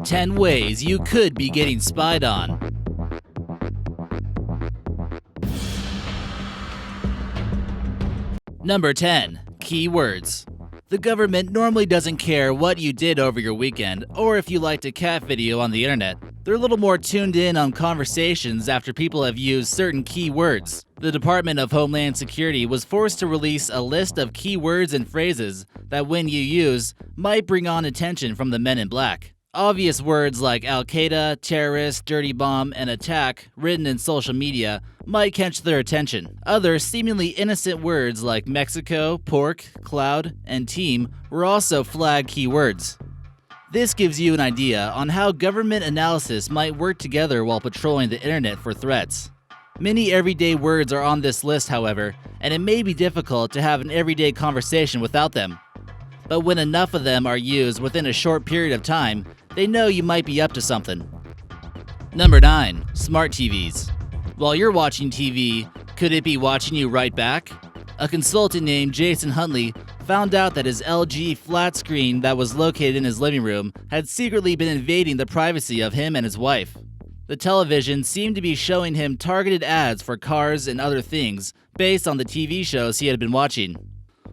10 ways you could be getting spied on. Number 10. Keywords. The government normally doesn't care what you did over your weekend or if you liked a cat video on the internet. They're a little more tuned in on conversations after people have used certain keywords. The Department of Homeland Security was forced to release a list of keywords and phrases that, when you use, might bring on attention from the men in black. Obvious words like Al-Qaeda, terrorist, dirty bomb, and attack, written in social media, might catch their attention. Other seemingly innocent words like Mexico, pork, cloud, and team were also flagged keywords. This gives you an idea on how government analysis might work together while patrolling the internet for threats. Many everyday words are on this list, however, and it may be difficult to have an everyday conversation without them. But when enough of them are used within a short period of time, they know you might be up to something. Number 9. Smart TVs. While you're watching TV, could it be watching you right back? A consultant named Jason Huntley found out that his LG flat screen that was located in his living room had secretly been invading the privacy of him and his wife. The television seemed to be showing him targeted ads for cars and other things based on the TV shows he had been watching.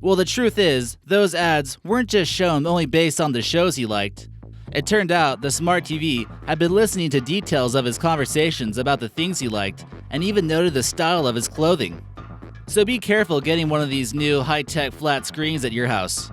Well, the truth is, those ads weren't just shown only based on the shows he liked. It turned out the smart TV had been listening to details of his conversations about the things he liked and even noted the style of his clothing. So be careful getting one of these new high-tech flat screens at your house.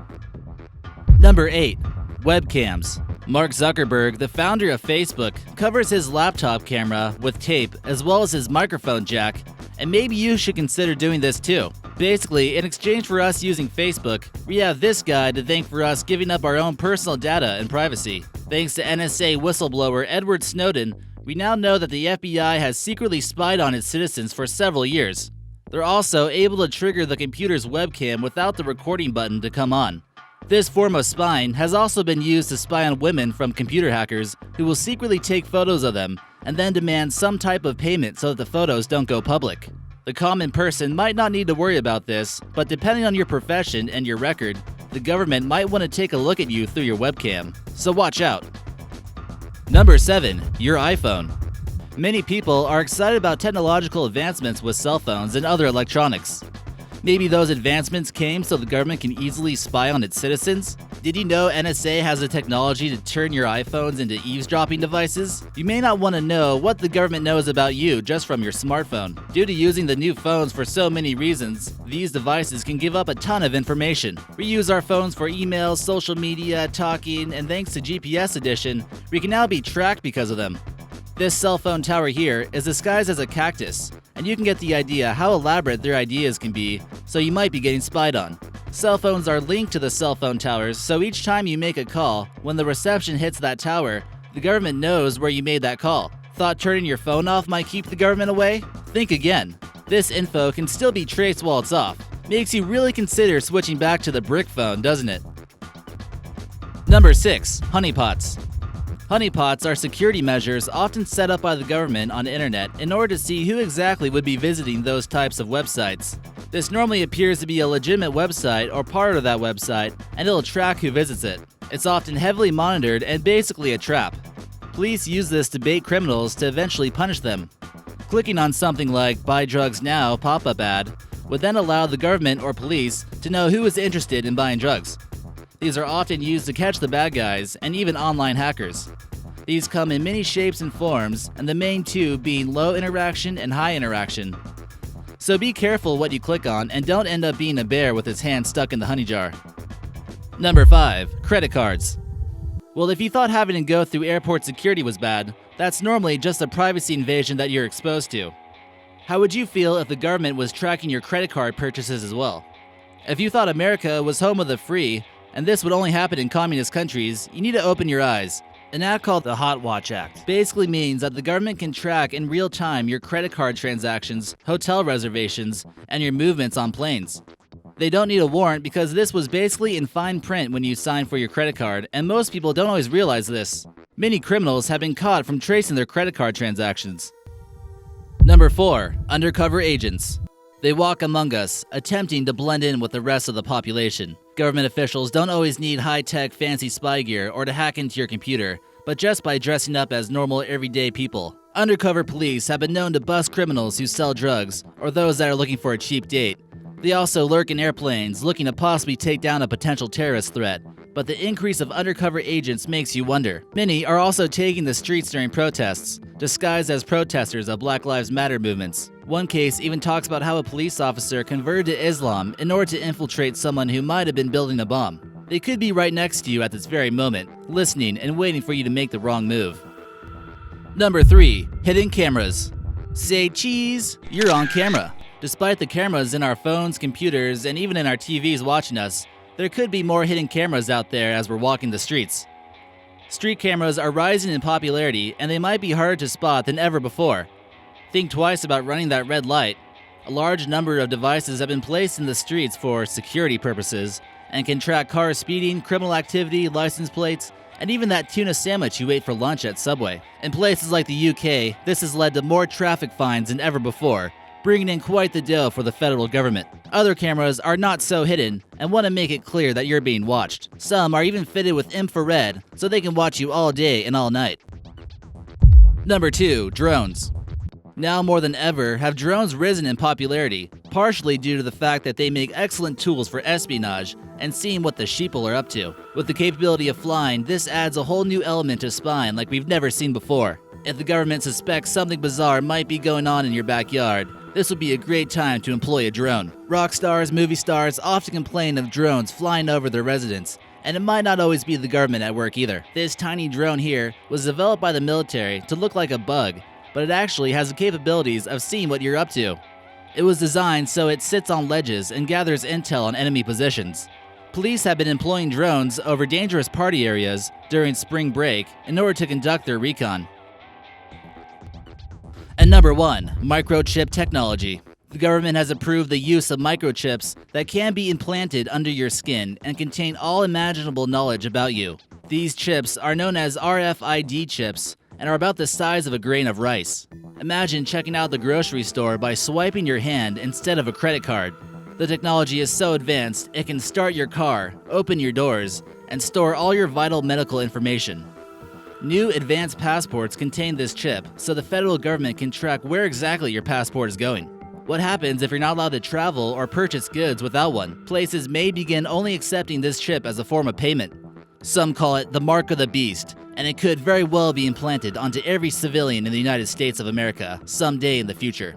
Number 8. Webcams. Mark Zuckerberg, the founder of Facebook, covers his laptop camera with tape as well as his microphone jack, and maybe you should consider doing this too. Basically, in exchange for us using Facebook, we have this guy to thank for us giving up our own personal data and privacy. Thanks to NSA whistleblower Edward Snowden, we now know that the FBI has secretly spied on its citizens for several years. They're also able to trigger the computer's webcam without the recording button to come on. This form of spying has also been used to spy on women from computer hackers who will secretly take photos of them and then demand some type of payment so that the photos don't go public. The common person might not need to worry about this, but depending on your profession and your record, the government might want to take a look at you through your webcam, so watch out. Number 7. Your iPhone. Many people are excited about technological advancements with cell phones and other electronics. Maybe those advancements came so the government can easily spy on its citizens? Did you know NSA has the technology to turn your iPhones into eavesdropping devices? You may not want to know what the government knows about you just from your smartphone. Due to using the new phones for so many reasons, these devices can give up a ton of information. We use our phones for emails, social media, talking, and thanks to GPS Edition, we can now be tracked because of them. This cell phone tower here is disguised as a cactus, and you can get the idea how elaborate their ideas can be, so you might be getting spied on. Cell phones are linked to the cell phone towers, so each time you make a call, when the reception hits that tower, the government knows where you made that call. Thought turning your phone off might keep the government away? Think again. This info can still be traced while it's off. Makes you really consider switching back to the brick phone, doesn't it? Number 6. Honeypots. Honeypots are security measures often set up by the government on the internet in order to see who exactly would be visiting those types of websites. This normally appears to be a legitimate website or part of that website, and it'll track who visits it. It's often heavily monitored and basically a trap. Police use this to bait criminals to eventually punish them. Clicking on something like "Buy Drugs Now" pop-up ad would then allow the government or police to know who is interested in buying drugs. These are often used to catch the bad guys and even online hackers. These come in many shapes and forms, and the main two being low interaction and high interaction. So be careful what you click on and don't end up being a bear with his hand stuck in the honey jar. Number 5. Credit cards. Well, if you thought having to go through airport security was bad, that's normally just a privacy invasion that you're exposed to. How would you feel if the government was tracking your credit card purchases as well? If you thought America was home of the free, and this would only happen in communist countries, you need to open your eyes. An act called the Hotwatch Act basically means that the government can track in real time your credit card transactions, hotel reservations, and your movements on planes. They don't need a warrant because this was basically in fine print when you sign for your credit card, and most people don't always realize this. Many criminals have been caught from tracing their credit card transactions. Number 4. Undercover agents. They walk among us, attempting to blend in with the rest of the population. Government officials don't always need high-tech fancy spy gear or to hack into your computer. but just by dressing up as normal everyday people. Undercover police have been known to bust criminals who sell drugs or those that are looking for a cheap date. They also lurk in airplanes looking to possibly take down a potential terrorist threat. But the increase of undercover agents makes you wonder. Many are also taking the streets during protests, disguised as protesters of Black Lives Matter movements. One case even talks about how a police officer converted to Islam in order to infiltrate someone who might have been building a bomb. They could be right next to you at this very moment, listening and waiting for you to make the wrong move. Number 3. Hidden cameras. Say cheese, you're on camera. Despite the cameras in our phones, computers, and even in our TVs watching us, there could be more hidden cameras out there as we're walking the streets. Street cameras are rising in popularity, and they might be harder to spot than ever before. Think twice about running that red light. A large number of devices have been placed in the streets for security purposes and can track cars speeding, criminal activity, license plates, and even that tuna sandwich you ate for lunch at Subway. In places like the UK, this has led to more traffic fines than ever before, bringing in quite the dough for the federal government. Other cameras are not so hidden and want to make it clear that you're being watched. Some are even fitted with infrared so they can watch you all day and all night. Number 2. Drones. Now more than ever have drones risen in popularity, partially due to the fact that they make excellent tools for espionage and seeing what the sheeple are up to. With the capability of flying, this adds a whole new element to spying like we've never seen before. If the government suspects something bizarre might be going on in your backyard, this would be a great time to employ a drone. Rock stars, movie stars often complain of drones flying over their residence, and it might not always be the government at work either. This tiny drone here was developed by the military to look like a bug, but it actually has the capabilities of seeing what you're up to. It was designed so it sits on ledges and gathers intel on enemy positions. Police have been employing drones over dangerous party areas during spring break in order to conduct their recon. And number 1, Microchip Technology. The government has approved the use of microchips that can be implanted under your skin and contain all imaginable knowledge about you. These chips are known as RFID chips and are about the size of a grain of rice. Imagine checking out the grocery store by swiping your hand instead of a credit card. The technology is so advanced, it can start your car, open your doors, and store all your vital medical information. New advanced passports contain this chip, so the federal government can track where exactly your passport is going. What happens if you're not allowed to travel or purchase goods without one? Places may begin only accepting this chip as a form of payment. Some call it the mark of the beast, and it could very well be implanted onto every civilian in the United States of America someday in the future.